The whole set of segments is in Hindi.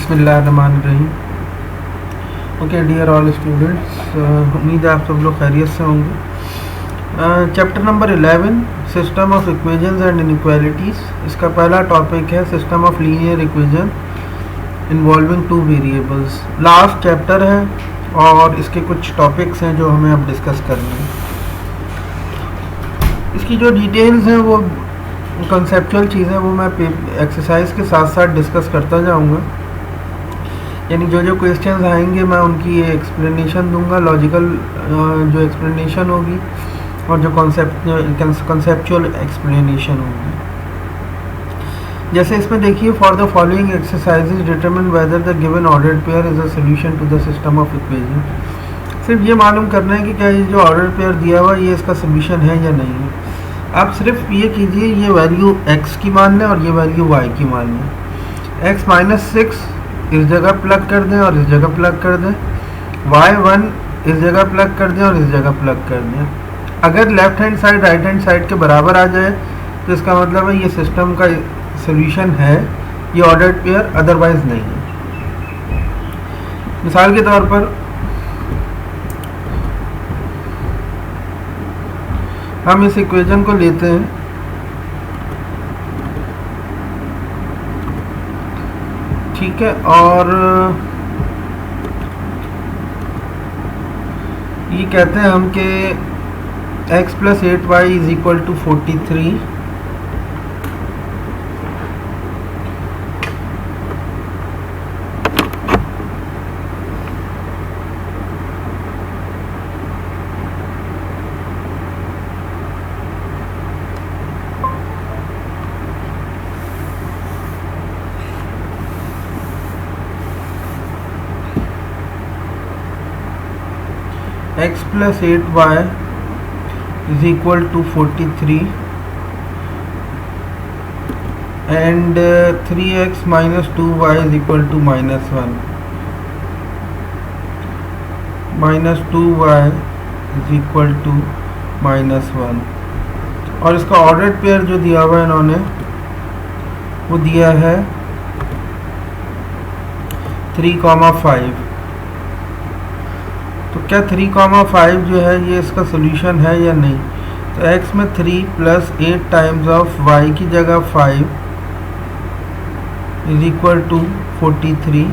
बिस्मिल्लाहिर्रहमानिर्रहीम। ओके डियर ऑल स्टूडेंट्स, उम्मीद है आप सब लोग खैरियत से होंगे। Chapter number 11 system of equations and inequalities. इसका पहला टॉपिक है system of linear equation involving two variables. Last chapter है और इसके कुछ टॉपिक्स हैं जो हमें अब डिस्कस करने हैं। इसकी जो डिटेल्स हैं वो कंसेप्चुअल चीज़ें वो मैं एक्सरसाइज के साथ साथ डिस्कस करता जाऊंगा। यानी जो जो क्वेश्चंस आएंगे मैं उनकी ये एक्सप्लेनेशन दूंगा, लॉजिकल जो एक्सप्लेनेशन होगी और जो कंसेप्चुअल एक्सप्लेनेशन होगी। जैसे इसमें देखिए, for the following exercises determine whether the given ordered pair is a solution to the system of equation. सिर्फ ये मालूम करना है कि क्या ये जो ऑर्डर पेयर दिया हुआ ये इसका सोल्यूशन है या नहीं है। आप सिर्फ ये कीजिए, ये वैल्यू x की मान लें और ये वैल्यू y की मान लें। x -6 इस जगह प्लग कर दें और इस जगह प्लग कर दें, y1 इस जगह प्लग कर दें और इस जगह प्लग कर दें। अगर left hand side right hand side के बराबर आ जाए तो इसका मतलब है ये सिस्टम का सोल्यूशन है, ये ऑर्डर्ड पेयर, अदरवाइज नहीं है। मिसाल के तौर पर हम इस इक्वेशन को लेते हैं, ठीक है, और ये कहते हैं हम कि x + 8y = 43। x + 8y = 43 and 3x - 2y = -1 -2y = -1। और इसका ऑर्डर्ड पेयर जो दिया हुआ है इन्होंने वो दिया है 3,5। तो क्या 3,5 जो है ये इसका सोल्यूशन है या नहीं। तो x में 3 + 8 टाइम्स ऑफ y की जगह 5 = 43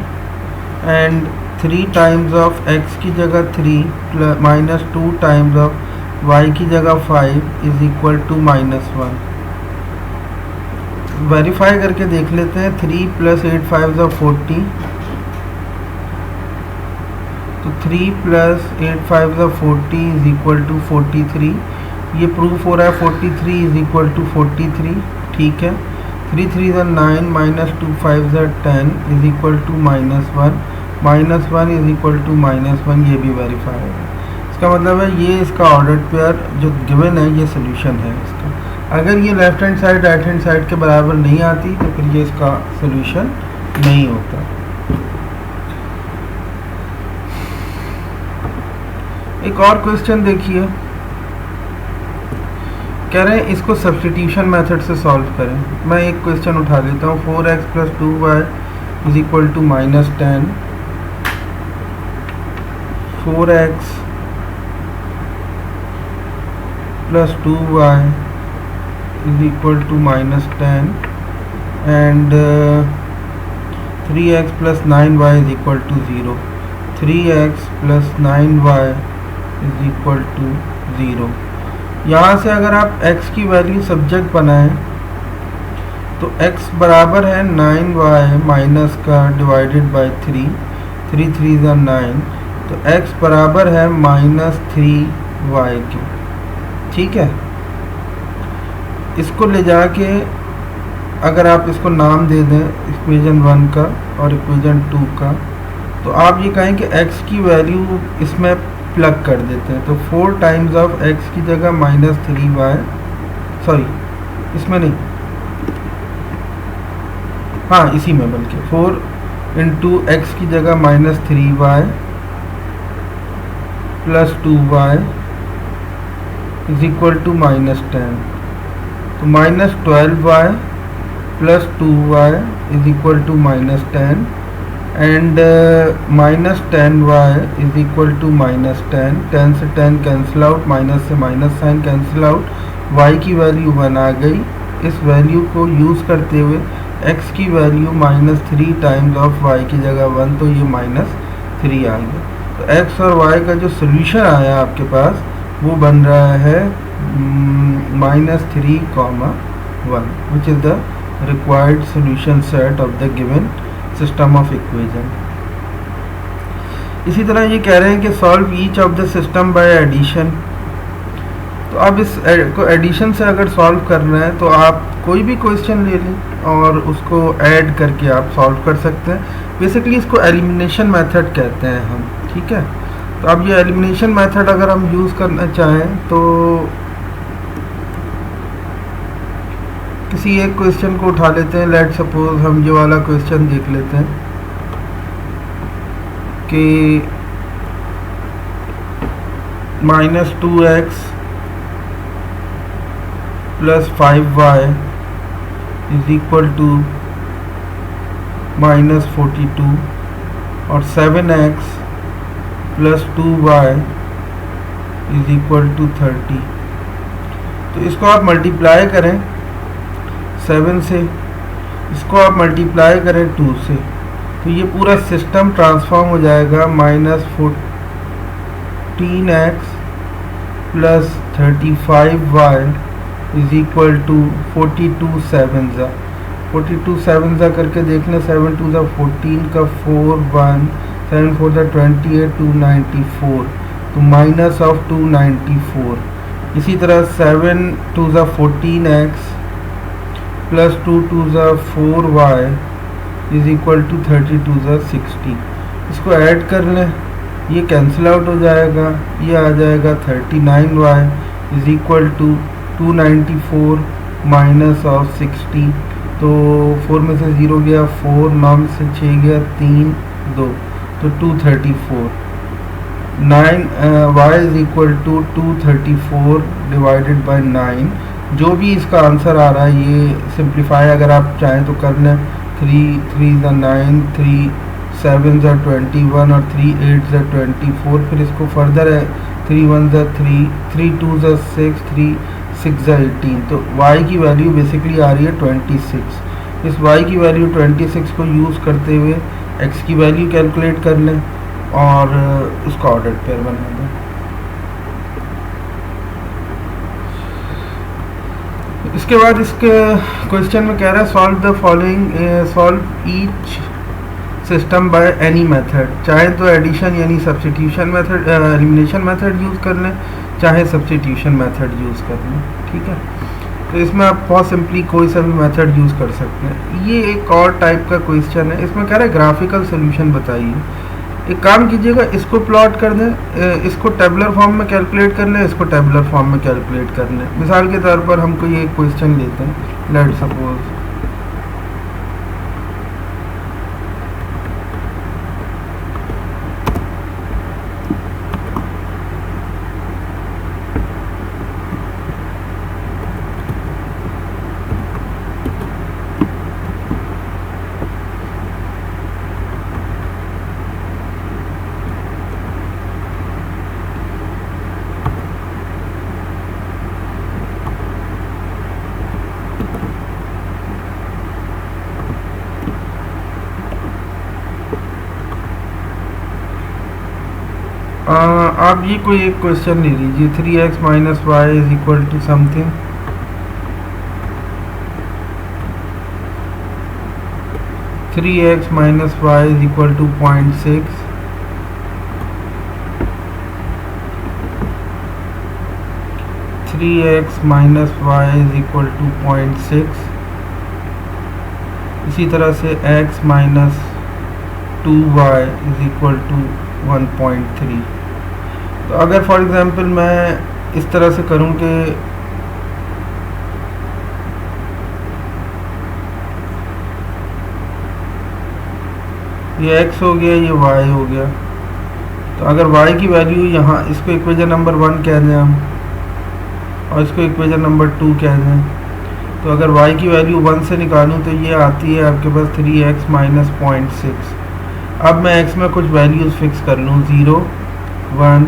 एंड 3 टाइम्स ऑफ x की जगह 3 - 2 टाइम्स ऑफ y की जगह 5 = -1। वेरीफाई करके देख लेते हैं। 3 + 8 5 = 40, तो 3 + 8 5 = 40 = 43। ये प्रूफ हो रहा है 43 = 43, ठीक है। 3 3 = 9 - 2 5 = 10 = -1 -1 = -1। ये भी वेरीफाई है। इसका मतलब है ये इसका ऑर्डर्ड पेयर जो गिवन है ये सोल्यूशन है इसका। अगर ये left hand side right hand side के बराबर नहीं आती तो फिर ये इसका सोल्यूशन नहीं होता। एक और क्वेश्चन देखिए, कह रहे हैं इसको सब्स्टिट्यूशन मेथड से सॉल्व करें। मैं एक क्वेश्चन उठा लेता हूँ। 4x + 2y = -10, 4x + 2y = -10 and 3x + 9y = 0। 3x + 9y = 0। यहाँ से अगर आप x की वैल्यू सब्जेक्ट बनाएं तो x बराबर है 9y माइनस का डिवाइडेड बाय 3, 3 3 = 9, तो x बराबर है -3y के, ठीक है। इसको ले जाके अगर आप इसको नाम दे दें इक्वेशन 1 का और इक्वेशन 2 का, तो आप ये कहें कि x की वैल्यू इसमें प्लग कर देते हैं। तो 4 टाइम्स ऑफ x की जगह -3y, सॉरी इसमें नहीं, हाँ इसी में, बल्कि 4 × x की जगह -3y + 2y = -10। तो -12y + 2y = -10 and -10y is equal to -10, 10 से 10 कैंसिल आउट, माइनस से minus sign cancel out, y की वैल्यू 1 आ गई। इस वैल्यू को यूज़ करते हुए x की वैल्यू -3 टाइम्स ऑफ y की जगह 1, तो ये -3 आ गया। तो x और y का जो सोल्यूशन आया आपके पास वो बन रहा है -3, (1), which is the required solution set of the given system of equation. इसी तरह ये कह रहे हैं कि solve each of the system by addition. तो अब इस को एडिशन से अगर सॉल्व करना है तो आप कोई भी क्वेश्चन ले लें और उसको ऐड करके आप सॉल्व कर सकते हैं। बेसिकली इसको एलिमिनेशन मेथड कहते हैं हम, ठीक है। तो अब ये एलिमिनेशन मेथड अगर हम यूज़ करना चाहें तो किसी एक क्वेश्चन को उठा लेते हैं। लेट सपोज हम ये वाला क्वेश्चन देख लेते हैं कि -2x + 5y is equal to -42 और 7x + 2y is equal to 30। तो इसको आप मल्टीप्लाई करें 7 से, इसको आप मल्टीप्लाई करें 2 से, तो ये पूरा सिस्टम ट्रांसफॉर्म हो जाएगा -14x + 35y is equal to 42 7 42 7 करके देख लें। 7 2 14 का 4 1 7 4 28 294, तो -294। इसी तरह 7 2 14x + 2 2 4y is equal to 32 60। इसको ऐड कर लें, ये कैंसिल आउट हो जाएगा, ये आ जाएगा 39y इज इक्वल टू 294 -60। तो 4 में से 0 गया 4, 9 में से 6 गया 3 2, तो 234। 9 y is equal to 234 divided by 9। जो भी इसका आंसर आ रहा है ये सिंप्लीफाई अगर आप चाहें तो कर लें। 3 3 9, 3 7 21 और 3 8 24। फिर इसको फर्दर है 3 1 3 3 2 6 3 6 18। तो y की वैल्यू बेसिकली आ रही है 26। इस y की वैल्यू 26 को यूज़ करते हुए x की वैल्यू कैलकुलेट कर लें और उसका ऑर्डर पेयर बना दें। इसके बाद इसके क्वेश्चन में कह रहा है solve the following, solve each system by any method. चाहे तो एडिशन यानी substitution method, elimination method use कर लें, चाहे सब्स्टिट्यूशन मेथड यूज़ कर लें, ठीक है। तो इसमें आप बहुत सिंपली कोई सा भी मेथड यूज़ कर सकते हैं। ये एक और टाइप का क्वेश्चन है, इसमें कह रहा है ग्राफिकल सोल्यूशन बताइए। एक काम कीजिएगा, इसको प्लॉट कर दें, इसको टेबुलर फॉर्म में कैलकुलेट कर लें, इसको टेबुलर फॉर्म में कैलकुलेट कर लें। मिसाल के तौर पर हम कोई एक क्वेश्चन लेते हैं, लेट सपोज आप ये कोई एक क्वेश्चन ले लीजिए। 3x - y is equal to something, three X minus Y is equal to 0.6, 3x minus Y is equal to 0.6। इसी तरह से x minus 2y is equal to 1.3। तो अगर फॉर एग्जांपल मैं इस तरह से करूं कि ये x हो गया, ये y हो गया, तो अगर y की वैल्यू यहाँ, इसको इक्वेशन नंबर 1 कह दें हम और इसको इक्वेशन नंबर 2 कह दें, तो अगर y की वैल्यू 1 से निकालूं तो ये आती है आपके पास 3x माइनस 0.6। अब मैं x में कुछ वैल्यूज़ फिक्स कर लूँ, 0 1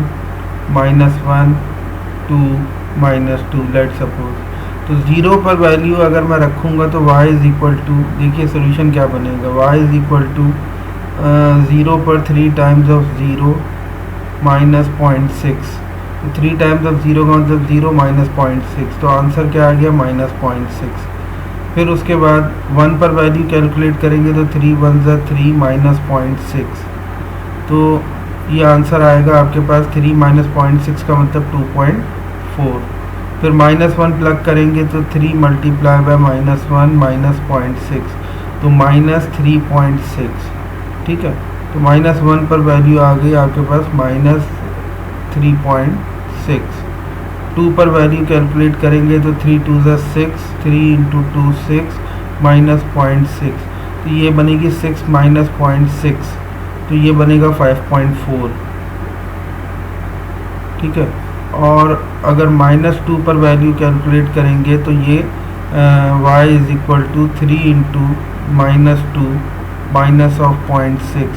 -1 2 -2 लेट सपोज। तो 0 पर वैल्यू अगर मैं रखूँगा तो y इज़ इक्वल टू, देखिए सोल्यूशन क्या बनेगा, y इज़ इक्वल टू 0 पर 3 टाइम्स ऑफ 0 -0.6। तो 3 टाइम्स ऑफ 0 का मतलब 0 -0.6, तो आंसर क्या आ गया -0.6। फिर उसके बाद 1 पर वैल्यू कैलकुलेट करेंगे तो 3 1 ज़ा 3 -0.6, तो ये आंसर आएगा आपके पास 3 -0.6 का मतलब 2.4। फिर -1 प्लग करेंगे तो 3 मल्टीप्लाई बाय -1 -0.6, तो -3.6। ठीक है, तो -1 पर वैल्यू आ गई आपके पास -3.6। 2 पर वैल्यू कैलकुलेट करेंगे तो 3 2 ज़ा 6, 3 × 2 6 -0.6, तो ये बनेगी 6 -0.6, तो ये बनेगा 5.4। ठीक है, और अगर -2 पर वैल्यू कैलकुलेट करेंगे तो ये y इज़ इक्वल टू 3 × -2 -0.6,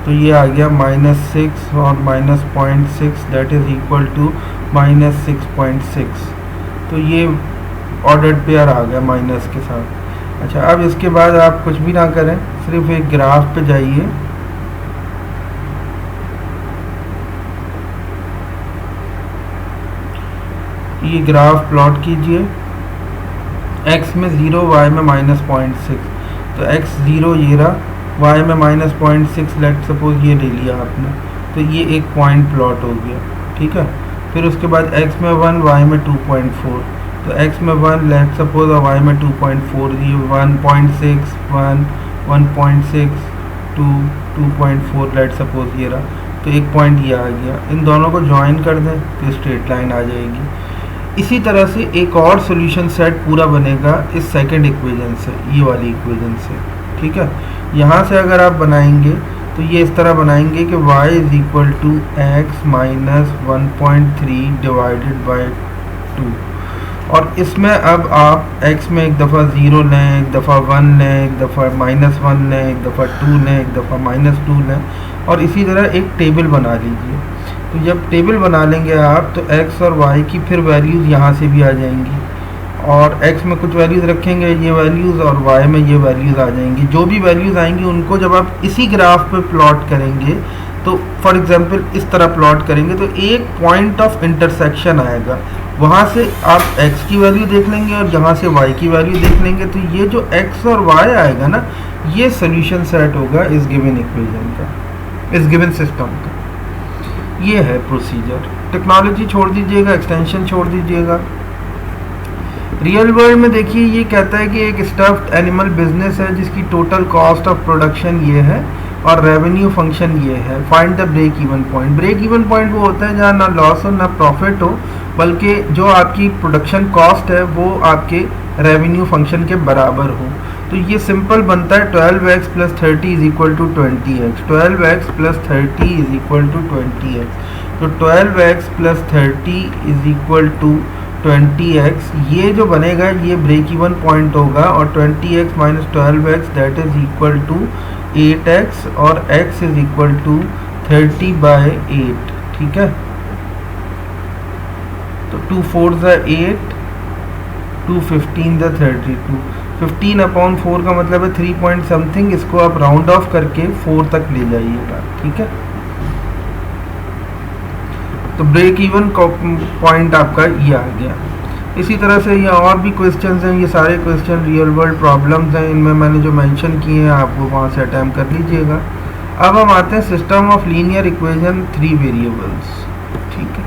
तो ये आ गया -6 और -0.6 दैट इज़ इक्वल टू -6.6, तो ये ऑर्डर्ड पेयर आ गया माइनस के साथ। अच्छा, अब इसके बाद आप कुछ भी ना करें, सिर्फ एक ग्राफ पे जाइए, ये ग्राफ प्लॉट कीजिए, x में 0 y में -0.6, तो x 0 ये रहा, y में -0.6 लेट सपोज ये ले लिया आपने, तो ये एक पॉइंट प्लॉट हो गया। ठीक है, फिर उसके बाद x में 1 y में 2.4, तो x में 1 लेट सपोज और y में 2.4, ये 1.6 1 1.6 2 2.4 लेट सपोज ये रहा, तो एक पॉइंट ये आ गया। इन दोनों को ज्वाइन कर दें तो स्ट्रेट लाइन आ जाएगी। इसी तरह से एक और सॉल्यूशन सेट पूरा बनेगा इस सेकंड इक्वेशन से, ये वाली इक्वेशन से। ठीक है, यहाँ से अगर आप बनाएंगे तो ये इस तरह बनाएंगे कि y is equal to x minus 1.3 divided by 2, और इसमें अब आप x में एक दफ़ा 0 लें, एक दफ़ा 1 लें, एक दफ़ा -1 लें, एक दफ़ा 2 लें, एक दफ़ा -2 लें, और इसी तरह एक टेबल बना लीजिए। तो जब टेबल बना लेंगे आप तो x और y की फिर वैल्यूज़ यहाँ से भी आ जाएंगी, और x में कुछ वैल्यूज़ रखेंगे ये वैल्यूज़, और y में ये वैल्यूज़ आ जाएंगी। जो भी वैल्यूज़ आएंगी उनको जब आप इसी ग्राफ पे प्लॉट करेंगे, तो फॉर एग्जांपल इस तरह प्लॉट करेंगे तो एक पॉइंट ऑफ इंटरसेक्शन आएगा, वहाँ से आप x की वैल्यू देख लेंगे और यहाँ से y की वैल्यू देख लेंगे, तो ये जो x और y आएगा ना, ये सोल्यूशन सेट होगा इस गिवन इक्वेशन का, इस गिवन सिस्टम का। ये है प्रोसीजर। टेक्नोलॉजी छोड़ दीजिएगा, एक्सटेंशन छोड़ दीजिएगा। रियल वर्ल्ड में देखिए, ये कहता है कि एक स्टफ्ड एनिमल बिजनेस है जिसकी टोटल कॉस्ट ऑफ प्रोडक्शन ये है और रेवेन्यू फंक्शन ये है। Find the break even point. Break even point वो होता है जहाँ ना लॉस हो ना प्रॉफिट हो, बल्कि जो आपकी प्रोडक्शन कॉस्ट है वो आपके रेवेन्यू फंक्शन के बराबर हो। तो ये सिंपल बनता है 12x + 30 is equal to 20x। 12x + 30 is equal to 20x। तो 12x + 30 is equal to 20x, ये जो बनेगा ये ब्रेक इवन पॉइंट होगा, और 20x - 12x that is equal to 8x, और x इज इक्वल टू 30/8। ठीक है, तो 2 4 ज़ा 8, 2 15 ज़ा 32। 15/4 का मतलब है 3 पॉइंट समथिंग, इसको आप राउंड ऑफ करके 4 तक ले जाइएगा। ठीक है, तो ब्रेक इवन पॉइंट आपका ये आ गया। इसी तरह से ये और भी क्वेश्चंस हैं, ये सारे क्वेश्चन रियल वर्ल्ड प्रॉब्लम्स हैं, इनमें मैंने जो मेंशन किए हैं आप वो वहाँ से अटैम्प्ट कर लीजिएगा। अब हम आते हैं system of linear equation 3 variables. ठीक है,